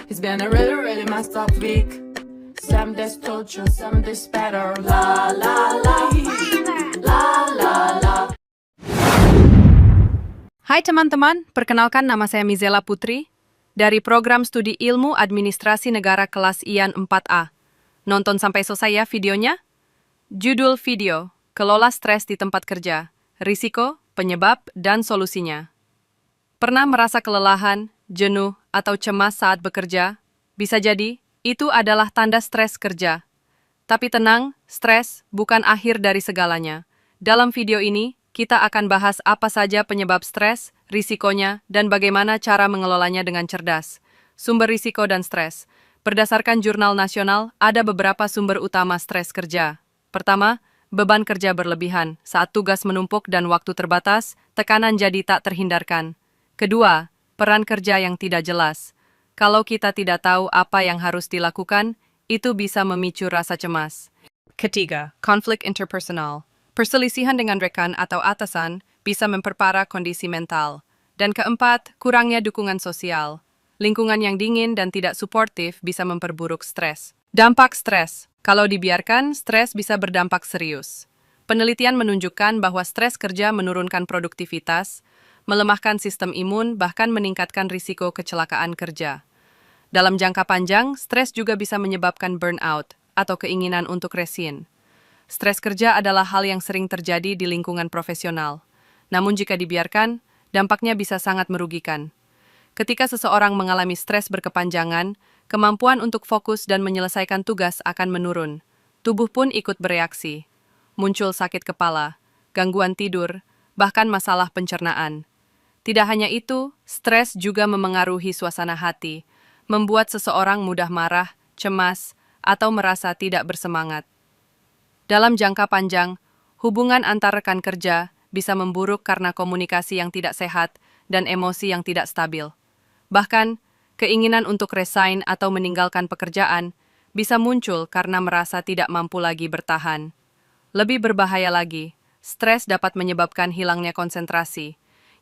It's been a really, really messed up week. Some days told you, some days better. La la la, la la la. Hai teman-teman, perkenalkan nama saya Mizela Putri dari program studi ilmu administrasi negara kelas IAN 4A. Nonton sampai selesai ya videonya. Judul video, kelola stres di tempat kerja, risiko, penyebab, dan solusinya. Pernah merasa kelelahan, jenuh, atau cemas saat bekerja? Bisa jadi, itu adalah tanda stres kerja. Tapi tenang, stres bukan akhir dari segalanya. Dalam video ini, kita akan bahas apa saja penyebab stres, risikonya, dan bagaimana cara mengelolanya dengan cerdas. Sumber risiko dan stres. Berdasarkan Jurnal Nasional, ada beberapa sumber utama stres kerja. Pertama, beban kerja berlebihan. Saat tugas menumpuk dan waktu terbatas, tekanan jadi tak terhindarkan. Kedua, peran kerja yang tidak jelas. Kalau kita tidak tahu apa yang harus dilakukan, itu bisa memicu rasa cemas. Ketiga, konflik interpersonal. Perselisihan dengan rekan atau atasan bisa memperparah kondisi mental. Dan keempat, kurangnya dukungan sosial. Lingkungan yang dingin dan tidak suportif bisa memperburuk stres. Dampak stres. Kalau dibiarkan, stres bisa berdampak serius. Penelitian menunjukkan bahwa stres kerja menurunkan produktivitas, melemahkan sistem imun, bahkan meningkatkan risiko kecelakaan kerja. Dalam jangka panjang, stres juga bisa menyebabkan burnout atau keinginan untuk resign. Stres kerja adalah hal yang sering terjadi di lingkungan profesional. Namun jika dibiarkan, dampaknya bisa sangat merugikan. Ketika seseorang mengalami stres berkepanjangan, kemampuan untuk fokus dan menyelesaikan tugas akan menurun. Tubuh pun ikut bereaksi. Muncul sakit kepala, gangguan tidur, bahkan masalah pencernaan. Tidak hanya itu, stres juga memengaruhi suasana hati, membuat seseorang mudah marah, cemas, atau merasa tidak bersemangat. Dalam jangka panjang, hubungan antar rekan kerja bisa memburuk karena komunikasi yang tidak sehat dan emosi yang tidak stabil. Bahkan, keinginan untuk resign atau meninggalkan pekerjaan bisa muncul karena merasa tidak mampu lagi bertahan. Lebih berbahaya lagi, stres dapat menyebabkan hilangnya konsentrasi,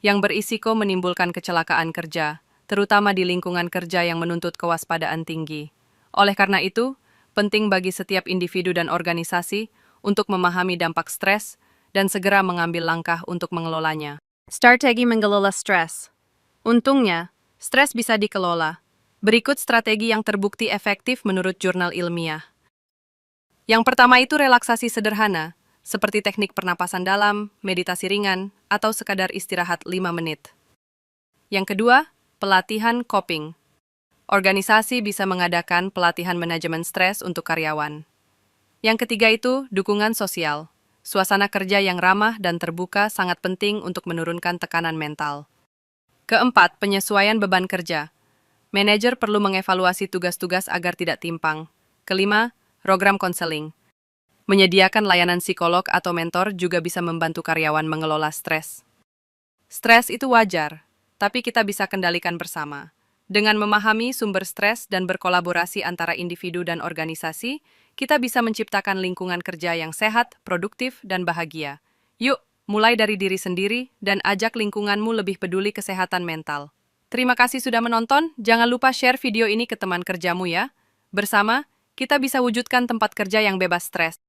yang berisiko menimbulkan kecelakaan kerja, terutama di lingkungan kerja yang menuntut kewaspadaan tinggi. Oleh karena itu, penting bagi setiap individu dan organisasi untuk memahami dampak stres dan segera mengambil langkah untuk mengelolanya. Strategi mengelola stres. Untungnya, stres bisa dikelola. Berikut strategi yang terbukti efektif menurut jurnal ilmiah. Yang pertama itu relaksasi sederhana, seperti teknik pernapasan dalam, meditasi ringan, atau sekadar istirahat 5 menit. Yang kedua, pelatihan coping. Organisasi bisa mengadakan pelatihan manajemen stres untuk karyawan. Yang ketiga itu, dukungan sosial. Suasana kerja yang ramah dan terbuka sangat penting untuk menurunkan tekanan mental. Keempat, penyesuaian beban kerja. Manajer perlu mengevaluasi tugas-tugas agar tidak timpang. Kelima, program konseling. Menyediakan layanan psikolog atau mentor juga bisa membantu karyawan mengelola stres. Stres itu wajar, tapi kita bisa kendalikan bersama. Dengan memahami sumber stres dan berkolaborasi antara individu dan organisasi, kita bisa menciptakan lingkungan kerja yang sehat, produktif, dan bahagia. Yuk, mulai dari diri sendiri dan ajak lingkunganmu lebih peduli kesehatan mental. Terima kasih sudah menonton, jangan lupa share video ini ke teman kerjamu ya. Bersama, kita bisa wujudkan tempat kerja yang bebas stres.